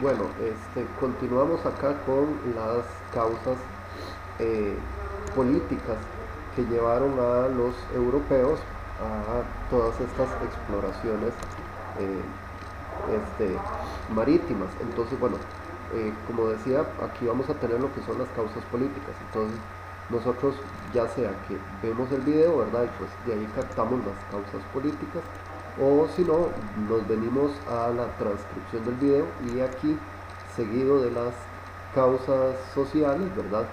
Bueno, continuamos acá con las causas eh, políticas que llevaron a los europeos a todas estas exploraciones eh, marítimas. Entonces, bueno, como decía, aquí vamos a tener lo que son las causas políticas. Entonces, nosotros ya sea que vemos el video, ¿verdad? Y pues de ahí captamos las causas políticas, o si no, nos venimos a la transcripción del video y aquí, seguido de las causas sociales, ¿verdad?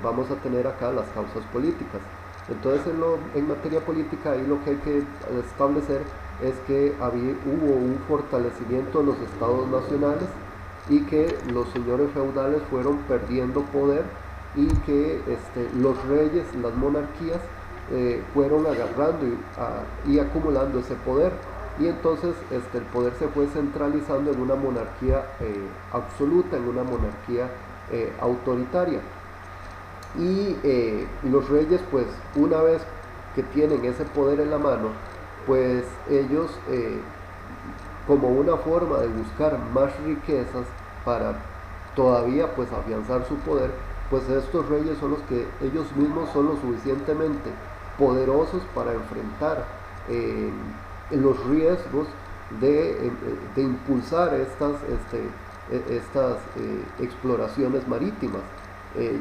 Vamos a tener acá las causas políticas. Entonces, en materia política, ahí lo que hay que establecer es que hubo un fortalecimiento de los estados nacionales y que los señores feudales fueron perdiendo poder y que los reyes, las monarquías, fueron agarrando y acumulando ese poder, y entonces el poder se fue centralizando en una monarquía absoluta, en una monarquía autoritaria. Y los reyes, pues una vez que tienen ese poder en la mano, pues ellos, como una forma de buscar más riquezas para todavía pues afianzar su poder, pues estos reyes son los que ellos mismos son lo suficientemente poderosos para enfrentar eh, los riesgos de impulsar estas exploraciones marítimas,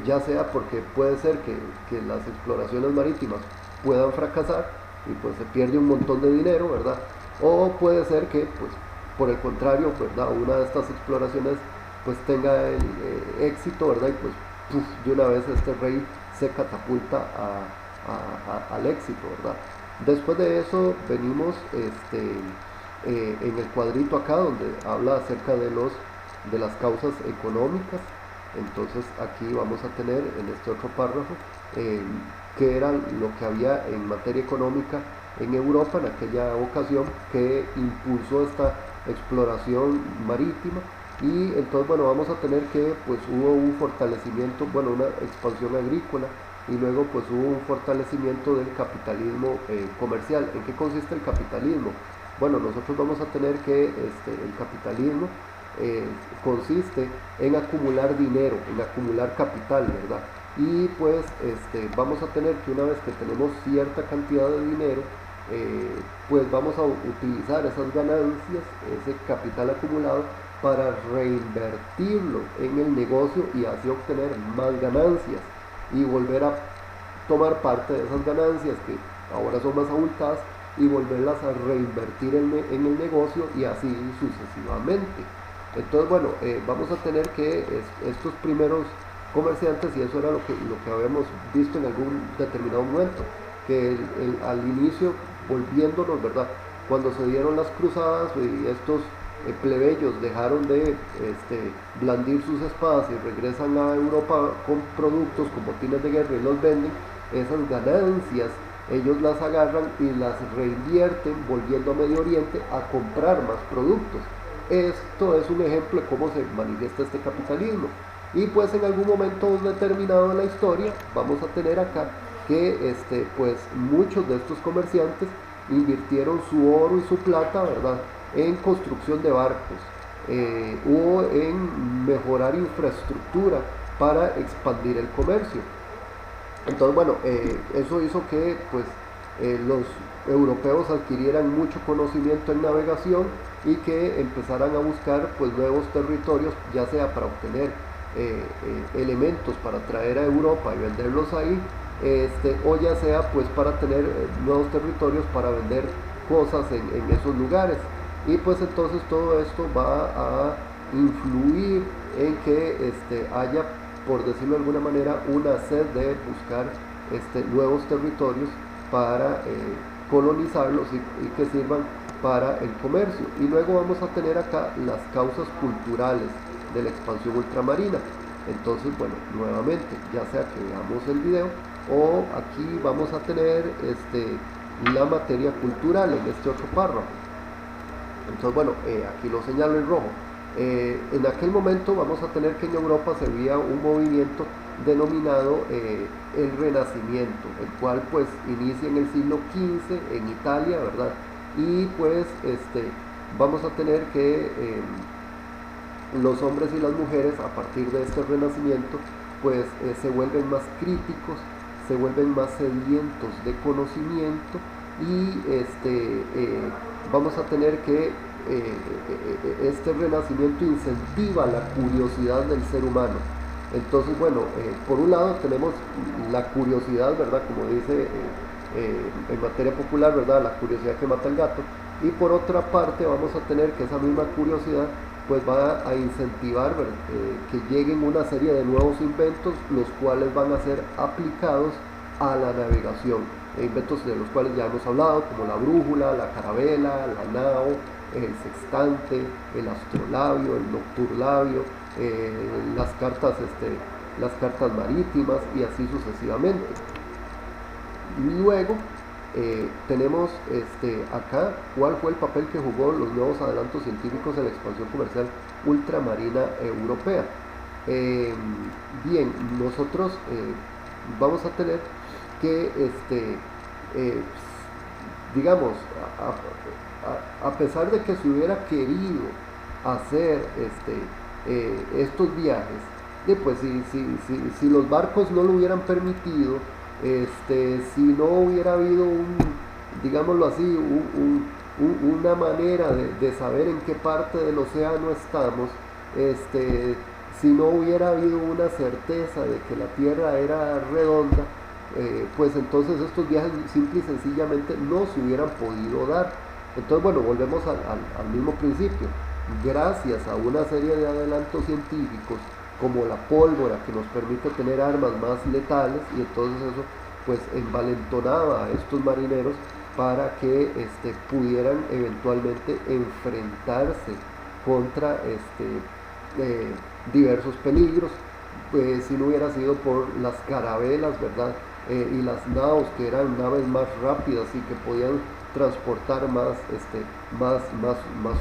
ya sea porque puede ser que las exploraciones marítimas puedan fracasar y pues se pierde un montón de dinero, ¿verdad? O puede ser que, pues, por el contrario, ¿verdad? Una de estas exploraciones pues tenga el éxito, ¿verdad? Y pues de una vez este rey se catapulta al éxito, ¿verdad? Después de eso venimos en el cuadrito acá donde habla acerca de las causas económicas. Entonces aquí vamos a tener en este otro párrafo eh, qué era lo que había en materia económica en Europa en aquella ocasión que impulsó esta exploración marítima. Y entonces, bueno, vamos a tener que pues hubo un fortalecimiento, bueno, una expansión agrícola, y luego pues hubo un fortalecimiento del capitalismo comercial. ¿En qué consiste el capitalismo? Bueno, nosotros vamos a tener que el capitalismo eh, consiste en acumular dinero, en acumular capital, ¿verdad? Y pues vamos a tener que una vez que tenemos cierta cantidad de dinero, pues vamos a utilizar esas ganancias, ese capital acumulado, para reinvertirlo en el negocio y así obtener más ganancias y volver a tomar parte de esas ganancias que ahora son más abultadas y volverlas a reinvertir en el negocio y así sucesivamente. Entonces, bueno, vamos a tener que estos primeros comerciantes, y eso era lo que habíamos visto en algún determinado momento, que al inicio, volviéndonos, ¿verdad? Cuando se dieron las cruzadas y estos plebeyos dejaron de blandir sus espadas y regresan a Europa con productos, con botines de guerra, y los venden, esas ganancias ellos las agarran y las reinvierten volviendo a Medio Oriente a comprar más productos. Esto es un ejemplo de cómo se manifiesta este capitalismo. Y pues en algún momento determinado de la historia vamos a tener acá que pues muchos de estos comerciantes invirtieron su oro y su plata, ¿verdad?, en construcción de barcos o en mejorar infraestructura para expandir el comercio. Entonces, bueno, eso hizo que pues los europeos adquirieran mucho conocimiento en navegación y que empezaran a buscar pues nuevos territorios, ya sea para obtener elementos para traer a Europa y venderlos ahí, o ya sea pues para tener nuevos territorios para vender cosas en esos lugares. Y pues entonces todo esto va a influir en que haya, por decirlo de alguna manera, una sed de buscar nuevos territorios para colonizarlos y que sirvan para el comercio. Y luego vamos a tener acá las causas culturales de la expansión ultramarina. Entonces, bueno, nuevamente, ya sea que veamos el video o aquí vamos a tener la materia cultural en este otro párrafo. Entonces, bueno, aquí lo señalo en rojo. En aquel momento vamos a tener que en Europa se veía un movimiento denominado el Renacimiento, el cual pues inicia en el siglo XV en Italia, ¿verdad? Y pues vamos a tener que los hombres y las mujeres a partir de este renacimiento pues se vuelven más críticos, se vuelven más sedientos de conocimiento y vamos a tener que este renacimiento incentiva la curiosidad del ser humano. Entonces, bueno, por un lado tenemos la curiosidad, ¿verdad? Como dice en materia popular, ¿verdad? La curiosidad que mata al gato. Y por otra parte vamos a tener que esa misma curiosidad pues va a incentivar que lleguen una serie de nuevos inventos, los cuales van a ser aplicados a la navegación. Inventos de los cuales ya hemos hablado, como la brújula, la carabela, la nao, el sextante, el astrolabio, el nocturlabio, las cartas marítimas y así sucesivamente. Luego tenemos acá cuál fue el papel que jugó los nuevos adelantos científicos en la expansión comercial ultramarina europea. Bien, nosotros vamos a tener que digamos, a pesar de que se hubiera querido hacer estos viajes, pues si los barcos no lo hubieran permitido, si no hubiera habido digámoslo así, una manera de saber en qué parte del océano estamos, si no hubiera habido una certeza de que la Tierra era redonda, pues entonces estos viajes simple y sencillamente no se hubieran podido dar. Entonces, bueno, volvemos al mismo principio. Gracias a una serie de adelantos científicos, como la pólvora, que nos permite tener armas más letales, y entonces eso pues envalentonaba a estos marineros para que pudieran eventualmente enfrentarse contra diversos peligros, pues si no hubiera sido por las carabelas, ¿verdad? Y las naos, que eran naves más rápidas y que podían transportar más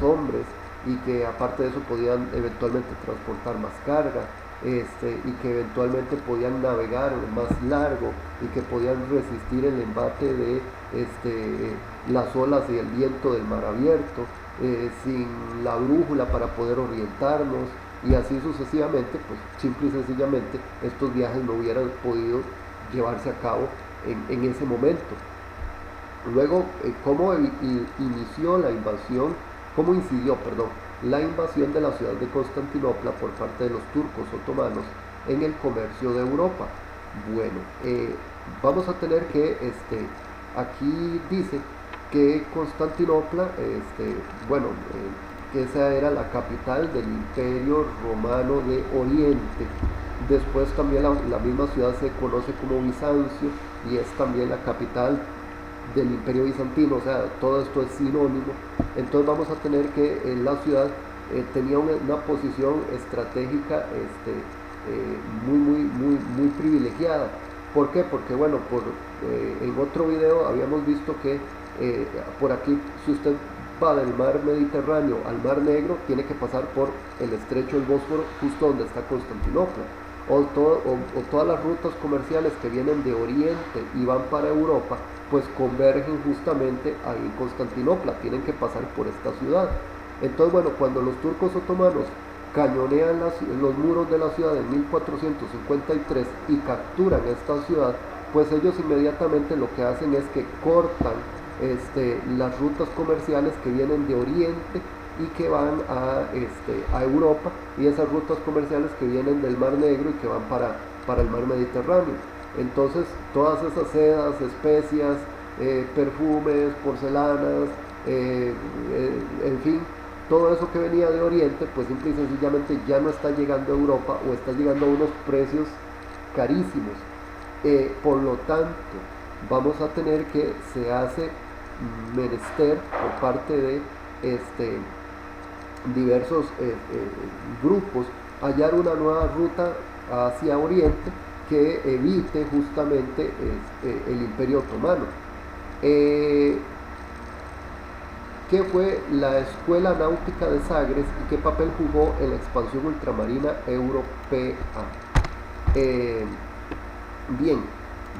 hombres, y que aparte de eso podían eventualmente transportar más carga, y que eventualmente podían navegar más largo y que podían resistir el embate de las olas y el viento del mar abierto, sin la brújula para poder orientarnos, y así sucesivamente. Pues simple y sencillamente estos viajes no hubieran podido llevarse a cabo en ese momento. Luego, ¿cómo inició la invasión? ¿Cómo incidió, perdón, la invasión de la ciudad de Constantinopla por parte de los turcos otomanos en el comercio de Europa? Bueno, vamos a tener que, aquí dice que Constantinopla, que esa era la capital del Imperio Romano de Oriente. Después también la misma ciudad se conoce como Bizancio y es también la capital del Imperio Bizantino, o sea, todo esto es sinónimo. Entonces vamos a tener que la ciudad tenía una posición estratégica muy privilegiada. ¿Por qué? Porque bueno, en otro video habíamos visto que por aquí, si usted va del mar Mediterráneo al mar Negro, tiene que pasar por el estrecho del Bósforo, justo donde está Constantinopla. O todas las rutas comerciales que vienen de Oriente y van para Europa, pues convergen justamente ahí en Constantinopla, tienen que pasar por esta ciudad. Entonces, bueno, cuando los turcos otomanos cañonean los muros de la ciudad en 1453 y capturan esta ciudad, pues ellos inmediatamente lo que hacen es que cortan las rutas comerciales que vienen de Oriente y que van a Europa, y esas rutas comerciales que vienen del Mar Negro y que van para el Mar Mediterráneo. Entonces todas esas sedas, especias, perfumes, porcelanas, en fin, todo eso que venía de Oriente, pues simple y sencillamente ya no está llegando a Europa, o está llegando a unos precios carísimos. Por lo tanto, vamos a tener que se hace menester por parte de diversos grupos hallar una nueva ruta hacia Oriente que evite justamente el Imperio Otomano. ¿Qué fue la Escuela Náutica de Sagres y qué papel jugó en la expansión ultramarina europea? Bien,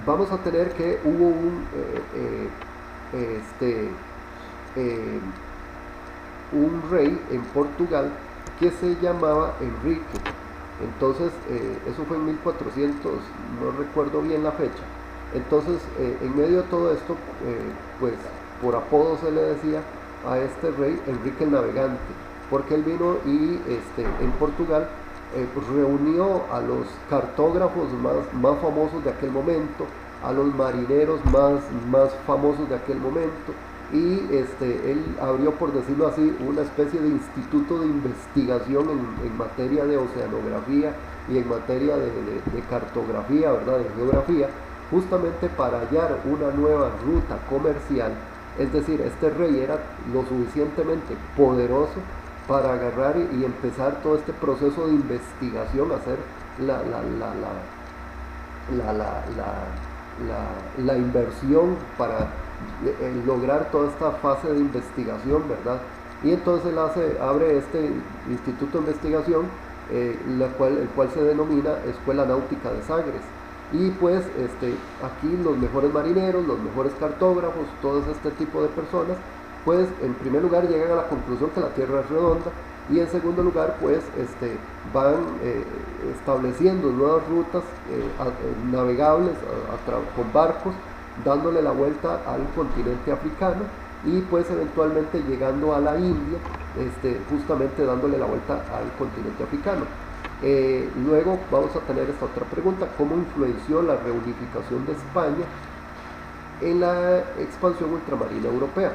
vamos a tener que hubo un rey en Portugal que se llamaba Enrique. Entonces, eso fue en 1400, no recuerdo bien la fecha. Entonces, en medio de todo esto, pues por apodo se le decía a este rey Enrique el Navegante, porque él vino y en Portugal pues reunió a los cartógrafos más famosos de aquel momento, a los marineros más famosos de aquel momento, y él abrió, por decirlo así, una especie de instituto de investigación en materia de oceanografía y en materia de cartografía, ¿verdad?, de geografía, justamente para hallar una nueva ruta comercial. Es decir, este rey era lo suficientemente poderoso para agarrar y empezar todo este proceso de investigación, hacer la inversión para lograr toda esta fase de investigación, ¿verdad? Y entonces él abre este instituto de investigación, el cual se denomina Escuela Náutica de Sagres. Y pues aquí los mejores marineros, los mejores cartógrafos, todo este tipo de personas, pues en primer lugar llegan a la conclusión que la Tierra es redonda, y en segundo lugar pues van estableciendo nuevas rutas navegables con barcos, dándole la vuelta al continente africano, y pues eventualmente llegando a la India, justamente dándole la vuelta al continente africano. Luego vamos a tener esta otra pregunta: ¿cómo influenció la reunificación de España en la expansión ultramarina europea?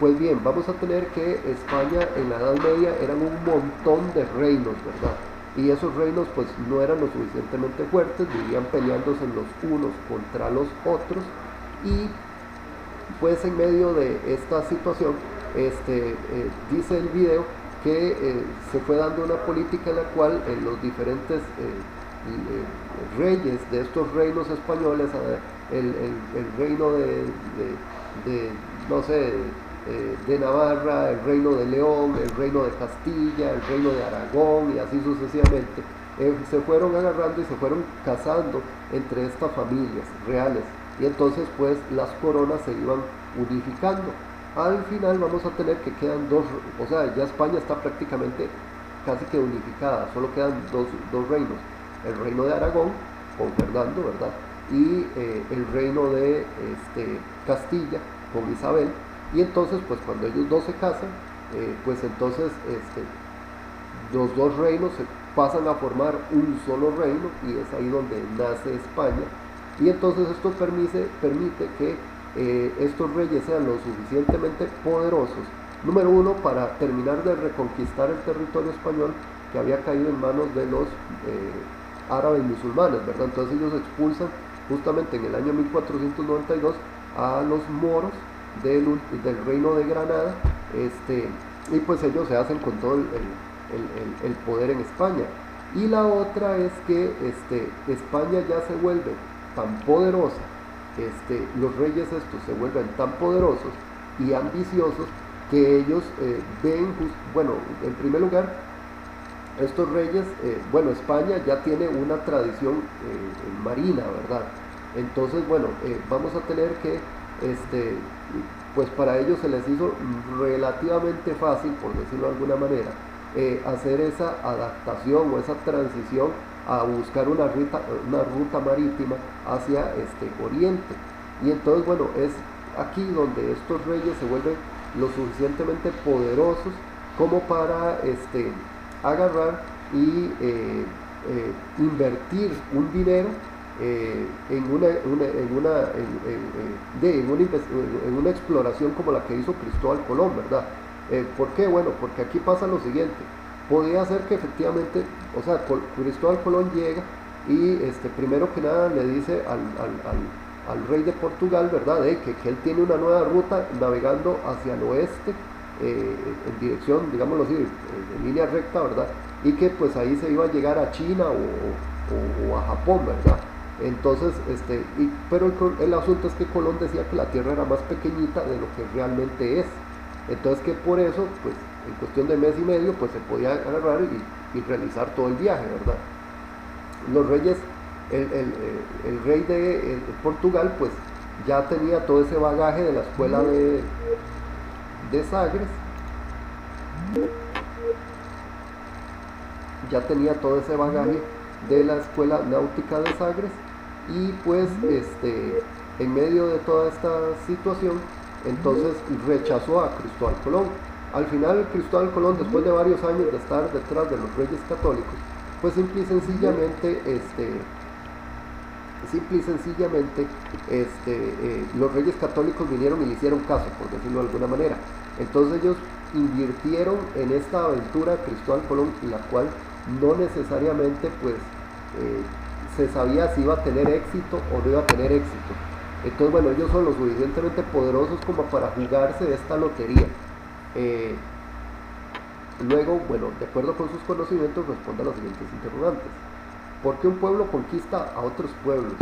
Pues bien, vamos a tener que España en la Edad Media eran un montón de reinos, ¿verdad? Y esos reinos pues no eran lo suficientemente fuertes, vivían peleándose los unos contra los otros, y pues en medio de esta situación, dice el video que se fue dando una política en la cual los diferentes reyes de estos reinos españoles, el reino no sé, de Navarra, el reino de León, el reino de Castilla, el reino de Aragón, y así sucesivamente, se fueron agarrando y se fueron casando entre estas familias reales, y entonces pues las coronas se iban unificando. Al final vamos a tener que quedan dos, o sea, ya España está prácticamente casi que unificada, solo quedan dos reinos: el reino de Aragón con Fernando, ¿verdad?, y el reino de Castilla con Isabel. Y entonces pues cuando ellos dos se casan, pues entonces los dos reinos se pasan a formar un solo reino, y es ahí donde nace España. Y entonces esto permite que estos reyes sean lo suficientemente poderosos, número uno, para terminar de reconquistar el territorio español que había caído en manos de los árabes musulmanes, ¿verdad? Entonces ellos expulsan justamente en el año 1492 a los moros del reino de Granada, y pues ellos se hacen con todo el poder en España. Y la otra es que España ya se vuelve tan poderosa, los reyes estos se vuelven tan poderosos y ambiciosos que ellos bueno, en primer lugar, estos reyes, bueno, España ya tiene una tradición marina, ¿verdad? Entonces, bueno, vamos a tener que, pues para ellos se les hizo relativamente fácil, por decirlo de alguna manera, hacer esa adaptación o esa transición a buscar una ruta marítima hacia Oriente. Y entonces, bueno, es aquí donde estos reyes se vuelven lo suficientemente poderosos como para agarrar y invertir un dinero en una exploración como la que hizo Cristóbal Colón, ¿verdad? ¿Por qué? Bueno, porque aquí pasa lo siguiente: podía ser que efectivamente, o sea, Cristóbal Colón llega y primero que nada le dice al rey de Portugal, ¿verdad?, que él tiene una nueva ruta navegando hacia el oeste, en dirección, digámoslo así, en línea recta, ¿verdad?, y que pues ahí se iba a llegar a China o a Japón, ¿verdad? Entonces, pero el asunto es que Colón decía que la Tierra era más pequeñita de lo que realmente es. Entonces, que por eso, pues en cuestión de mes y medio, pues se podía agarrar y realizar todo el viaje, ¿verdad? Los reyes, el rey de Portugal, pues ya tenía todo ese bagaje de la escuela de Sagres, ya tenía todo ese bagaje de la Escuela Náutica de Sagres, y pues en medio de toda esta situación, entonces rechazó a Cristóbal Colón. Al final Cristóbal Colón, después de varios años de estar detrás de los reyes católicos, pues simple y sencillamente los reyes católicos vinieron y le hicieron caso, por decirlo de alguna manera. Entonces ellos invirtieron en esta aventura de Cristóbal Colón, la cual no necesariamente pues se sabía si iba a tener éxito o no iba a tener éxito. Entonces bueno, ellos son lo suficientemente poderosos como para jugarse esta lotería. Luego, bueno, de acuerdo con sus conocimientos, responde a las siguientes interrogantes. ¿Por qué un pueblo conquista a otros pueblos?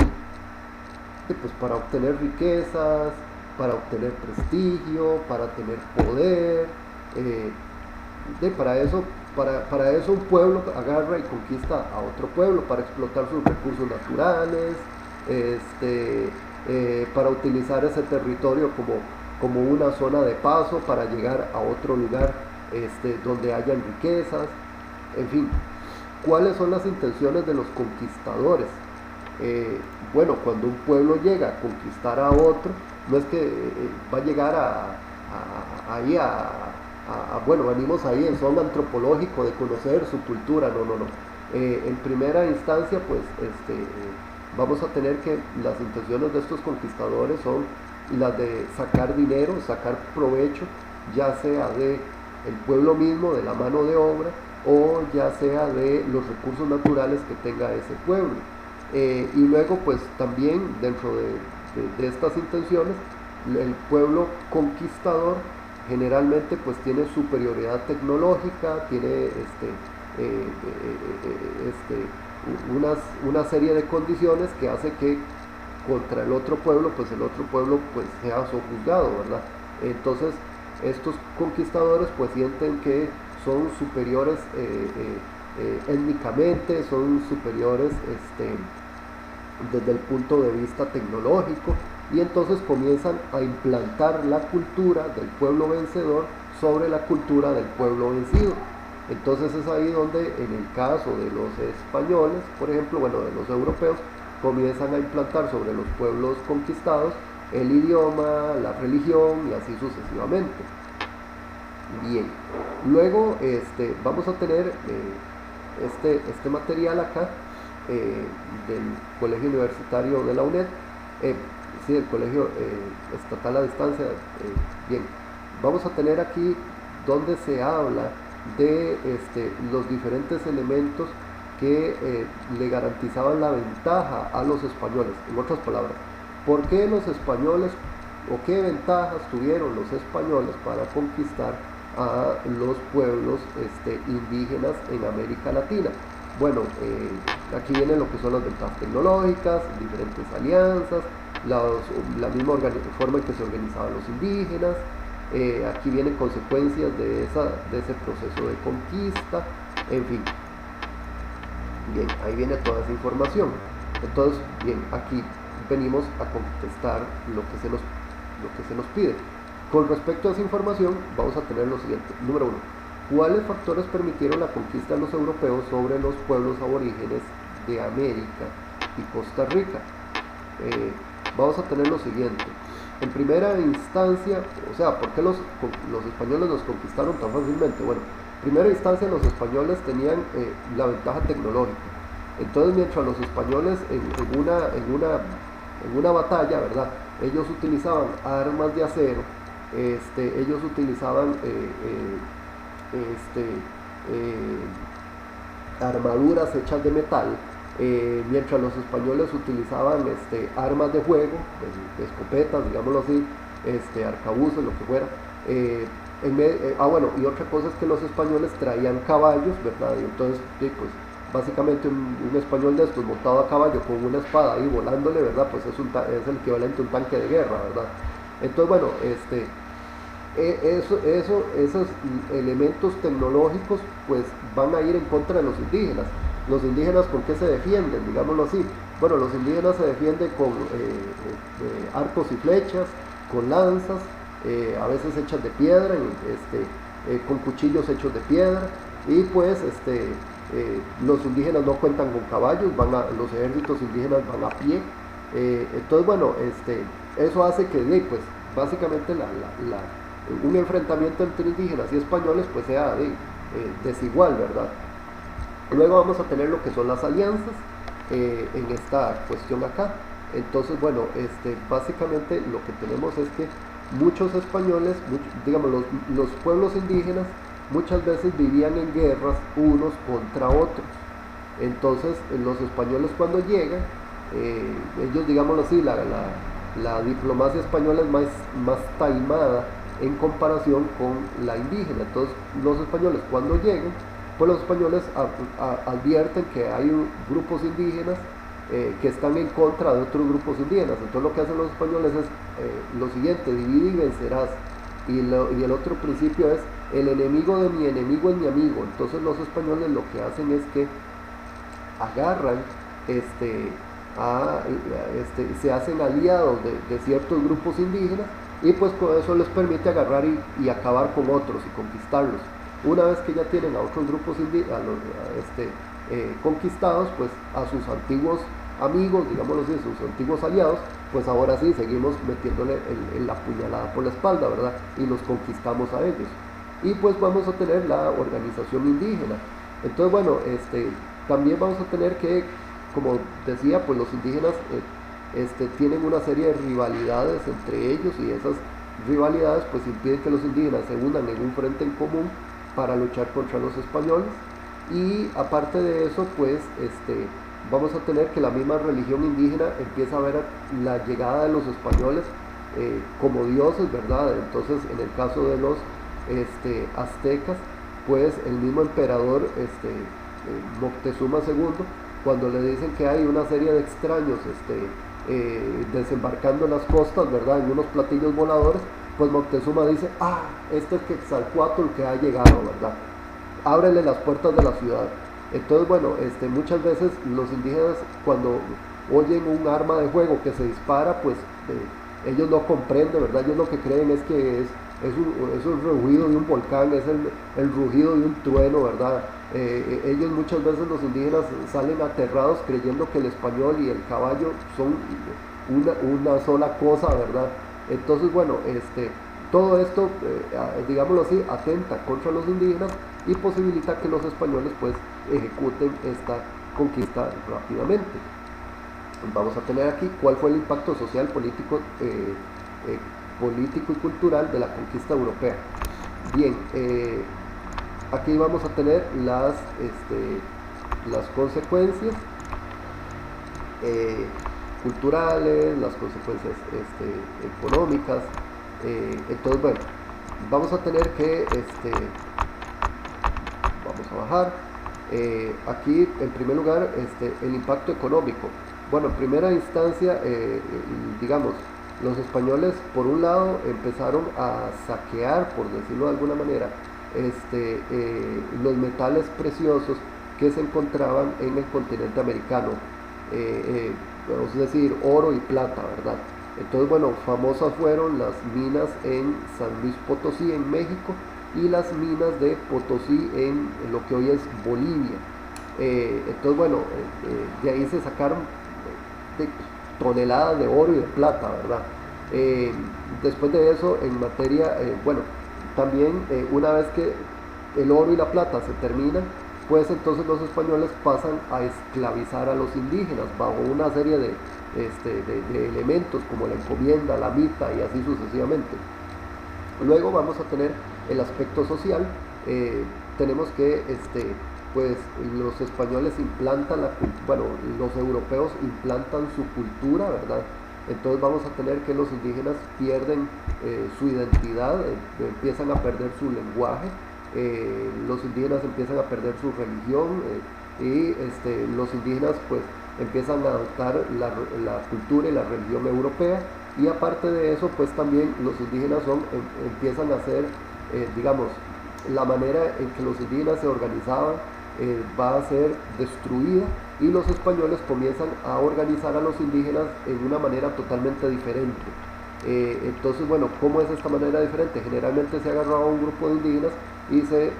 Pues para obtener riquezas, para obtener prestigio, para tener poder. Para eso un pueblo agarra y conquista a otro pueblo, para explotar sus recursos naturales, para utilizar ese territorio como una zona de paso para llegar a otro lugar donde hayan riquezas. En fin, ¿cuáles son las intenciones de los conquistadores? Bueno, cuando un pueblo llega a conquistar a otro, no es que va a llegar bueno, venimos ahí en son antropológico de conocer su cultura, no. En primera instancia, pues, vamos a tener que las intenciones de estos conquistadores son las de sacar dinero, sacar provecho, ya sea de el pueblo mismo, de la mano de obra, o ya sea de los recursos naturales que tenga ese pueblo. Y luego pues también dentro de estas intenciones, el pueblo conquistador generalmente pues tiene superioridad tecnológica, tiene una serie de condiciones que hace que contra el otro pueblo pues sea sojuzgado, ¿verdad? Entonces estos conquistadores pues sienten que son superiores étnicamente, son superiores desde el punto de vista tecnológico, y entonces comienzan a implantar la cultura del pueblo vencedor sobre la cultura del pueblo vencido. Entonces es ahí donde en el caso de los españoles, por ejemplo, bueno, de los europeos, comienzan a implantar sobre los pueblos conquistados el idioma, la religión y así sucesivamente. Bien, luego vamos a tener este material acá del Colegio Universitario de la UNED, del Colegio Estatal a Distancia. Bien, vamos a tener aquí donde se habla de los diferentes elementos que le garantizaban la ventaja a los españoles. En otras palabras, ¿por qué los españoles o qué ventajas tuvieron los españoles para conquistar a los pueblos indígenas en América Latina? Bueno, aquí vienen lo que son las ventajas tecnológicas, diferentes alianzas, la misma forma en que se organizaban los indígenas. Aquí vienen consecuencias de ese proceso de conquista, en fin. Bien, ahí viene toda esa información. Entonces, bien, aquí venimos a contestar lo que se nos pide. Con respecto a esa información, vamos a tener lo siguiente. Número 1. ¿Cuáles factores permitieron la conquista de los europeos sobre los pueblos aborígenes de América y Costa Rica? Vamos a tener lo siguiente. En primera instancia, o sea, ¿por qué los españoles los conquistaron tan fácilmente? Bueno, en primera instancia los españoles tenían la ventaja tecnológica. Entonces, mientras los españoles en una batalla, ¿verdad?, ellos utilizaban armas de acero, ellos utilizaban armaduras hechas de metal, mientras los españoles utilizaban armas de fuego, de escopetas, digámoslo así, arcabuces, lo que fuera. Bueno, y otra cosa es que los españoles traían caballos, ¿verdad? Y entonces, pues, básicamente un español de estos montado a caballo con una espada ahí volándole, ¿verdad? Pues es el equivalente a un tanque de guerra, ¿verdad? Entonces, bueno, esos elementos tecnológicos pues van a ir en contra de los indígenas. Los indígenas, ¿con qué se defienden? Digámoslo así. Bueno, los indígenas se defienden con arcos y flechas, con lanzas, a veces hechas de piedra, con cuchillos hechos de piedra, y pues los indígenas no cuentan con caballos, los ejércitos indígenas van a pie. Entonces, bueno, eso hace que pues, básicamente un enfrentamiento entre indígenas y españoles pues sea desigual, ¿verdad? Luego vamos a tener lo que son las alianzas en esta cuestión acá. Entonces, bueno, básicamente lo que tenemos es que muchos españoles, digamos, los pueblos indígenas muchas veces vivían en guerras unos contra otros. Entonces, los españoles cuando llegan, ellos, digámoslo así, la diplomacia española es más taimada en comparación con la indígena. Entonces, los españoles cuando llegan, pues los españoles advierten que hay grupos indígenas que están en contra de otros grupos indígenas. Entonces lo que hacen los españoles es lo siguiente: divide y vencerás. Y el otro principio es: el enemigo de mi enemigo es mi amigo. Entonces los españoles lo que hacen es que agarran, se hacen aliados de ciertos grupos indígenas, y pues con eso les permite agarrar y acabar con otros y conquistarlos. Una vez que ya tienen a otros grupos indígenas conquistados, pues a sus antiguos amigos, digámoslo así, sus antiguos aliados, pues ahora sí seguimos metiéndole la puñalada por la espalda, ¿verdad? Y los conquistamos a ellos. Y pues vamos a tener la organización indígena. Entonces, bueno, también vamos a tener que, como decía, pues los indígenas tienen una serie de rivalidades entre ellos, y esas rivalidades pues impiden que los indígenas se unan en un frente en común para luchar contra los españoles. Y aparte de eso, pues vamos a tener que la misma religión indígena empieza a ver la llegada de los españoles como dioses, ¿verdad? Entonces, en el caso de los aztecas, pues el mismo emperador Moctezuma II, cuando le dicen que hay una serie de extraños desembarcando en las costas, ¿verdad?, en unos platillos voladores, pues Moctezuma dice: este es Quetzalcóatl que ha llegado, ¿verdad? Ábrele las puertas de la ciudad. Entonces, bueno, muchas veces los indígenas, cuando oyen un arma de fuego que se dispara, pues ellos no comprenden, ¿verdad? Ellos lo que creen es que es un rugido de un volcán, es el rugido de un trueno, ¿verdad? Ellos muchas veces, los indígenas, salen aterrados creyendo que el español y el caballo son una sola cosa, ¿verdad? Entonces, bueno, todo esto, digámoslo así, atenta contra los indígenas y posibilita que los españoles pues ejecuten esta conquista rápidamente. Vamos a tener aquí cuál fue el impacto social, político, político y cultural de la conquista europea. Bien, aquí vamos a tener las consecuencias culturales, las consecuencias económicas. Entonces, bueno, vamos a tener que vamos a bajar aquí en primer lugar el impacto económico. Bueno, en primera instancia, digamos, los españoles por un lado empezaron a saquear, por decirlo de alguna manera, los metales preciosos que se encontraban en el continente americano, es decir, oro y plata, ¿verdad? Entonces, bueno, famosas fueron las minas en San Luis Potosí, en México, y las minas de Potosí en lo que hoy es Bolivia. Entonces, bueno, de ahí se sacaron toneladas de oro y de plata, ¿verdad? Después de eso, en materia, bueno, también una vez que el oro y la plata se terminan, pues entonces los españoles pasan a esclavizar a los indígenas bajo una serie de elementos como la encomienda, la mita y así sucesivamente. Luego vamos a tener el aspecto social. Tenemos que pues los españoles implantan los europeos implantan su cultura, ¿verdad? Entonces vamos a tener que los indígenas pierden su identidad, empiezan a perder su lenguaje, los indígenas empiezan a perder su religión, y los indígenas pues empiezan a adoptar la cultura y la religión europea. Y aparte de eso, pues también los indígenas empiezan a ser, digamos, la manera en que los indígenas se organizaban va a ser destruida, y los españoles comienzan a organizar a los indígenas en una manera totalmente diferente. Entonces, bueno, ¿cómo es esta manera diferente? Generalmente se agarraba a un grupo de indígenas y se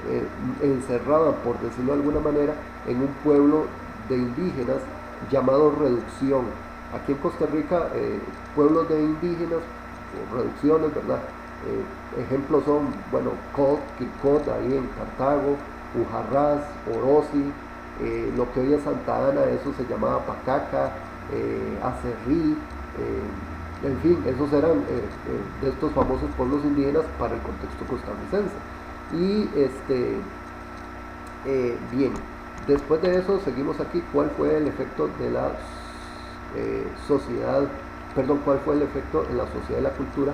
encerraban, por decirlo de alguna manera, en un pueblo de indígenas llamado Reducción. Aquí en Costa Rica, pueblos de indígenas, o reducciones, ¿verdad? Ejemplos son, bueno, Cod, Quircot, ahí en Cartago, Ujarrás, Orosi, lo que hoy es Santa Ana, eso se llamaba Pacaca, Acerrí, en fin, esos eran de estos famosos pueblos indígenas para el contexto costarricense. Y bien, después de eso seguimos aquí. ¿Cuál fue el efecto de la sociedad, perdón, cuál fue el efecto en la sociedad y la cultura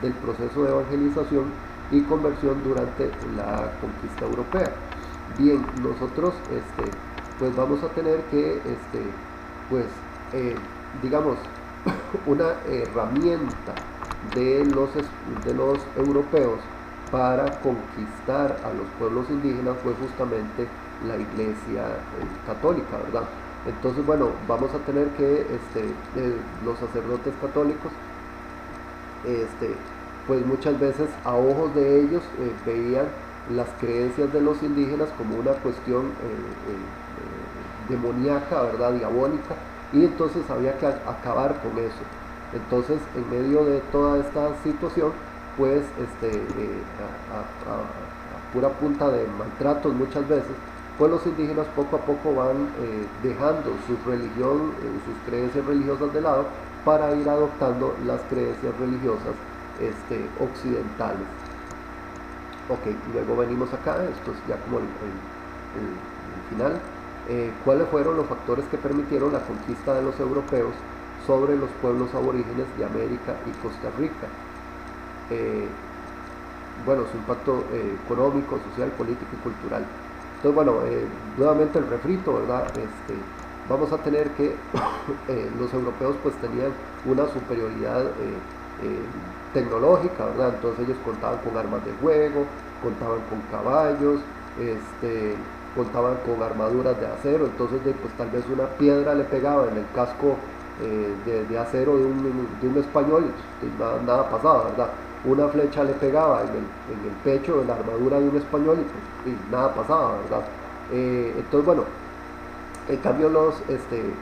del proceso de evangelización y conversión durante la conquista europea? Bien, nosotros pues vamos a tener que pues digamos una herramienta de los europeos para conquistar a los pueblos indígenas fue justamente la iglesia católica, ¿verdad? Entonces, bueno, vamos a tener que los sacerdotes católicos pues muchas veces a ojos de ellos veían las creencias de los indígenas como una cuestión demoníaca, ¿verdad? Diabólica, y entonces había que acabar con eso. Entonces, en medio de toda esta situación, pues a pura punta de maltratos muchas veces, pues los indígenas poco a poco van dejando su religión, sus creencias religiosas de lado para ir adoptando las creencias religiosas occidentales. Ok, luego venimos acá, esto es ya como el final. ¿Cuáles fueron los factores que permitieron la conquista de los europeos sobre los pueblos aborígenes de América y Costa Rica? Bueno, su impacto económico, social, político y cultural. Entonces, bueno, nuevamente el refrito, ¿verdad? Vamos a tener que los europeos pues tenían una superioridad tecnológica, ¿verdad? Entonces ellos contaban con armas de fuego, contaban con caballos, contaban con armaduras de acero, entonces pues tal vez una piedra le pegaba en el casco de acero de un español y nada pasaba, ¿verdad? Una flecha le pegaba en el pecho de la armadura de un español y nada pasaba, ¿verdad? Entonces, bueno, en cambio los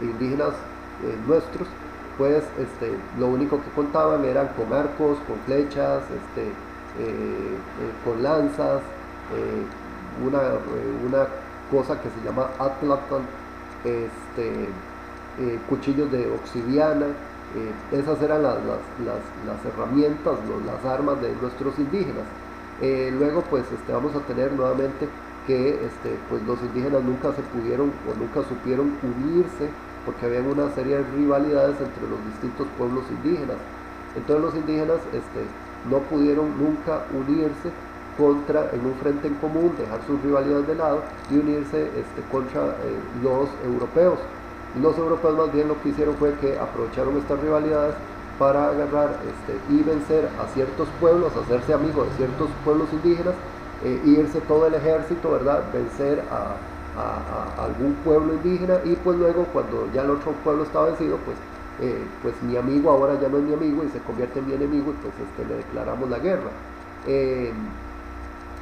indígenas nuestros, pues lo único que contaban eran con arcos, con flechas, con lanzas, una cosa que se llama atlatan, cuchillos de obsidiana. Esas eran las herramientas, las armas de nuestros indígenas. Luego pues vamos a tener nuevamente que pues los indígenas nunca se pudieron o nunca supieron unirse porque había una serie de rivalidades entre los distintos pueblos indígenas. Entonces los indígenas no pudieron nunca unirse en un frente en común, dejar sus rivalidades de lado y unirse contra los europeos. Los europeos más bien lo que hicieron fue que aprovecharon estas rivalidades para agarrar y vencer a ciertos pueblos, hacerse amigos de ciertos pueblos indígenas, irse todo el ejército, ¿verdad? Vencer a algún pueblo indígena y pues luego cuando ya el otro pueblo estaba vencido, pues mi amigo ahora ya no es mi amigo y se convierte en mi enemigo y pues le declaramos la guerra.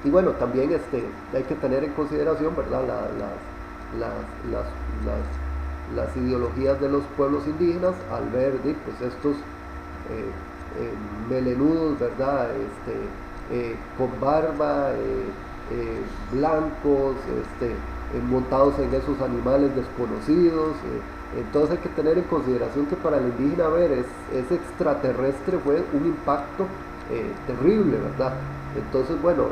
Y bueno, también hay que tener en consideración, ¿verdad? Las ideologías de los pueblos indígenas al ver pues estos melenudos, ¿verdad? Con barba, blancos, montados en esos animales desconocidos. Entonces hay que tener en consideración que para el indígena ver ese extraterrestre fue un impacto terrible, ¿verdad? Entonces, bueno,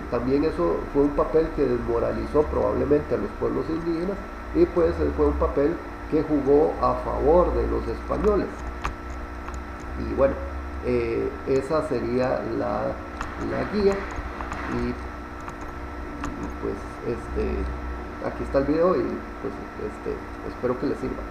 también eso fue un papel que desmoralizó probablemente a los pueblos indígenas y pues fue un papel que jugó a favor de los españoles. Y bueno, esa sería la guía y pues aquí está el video y pues espero que les sirva.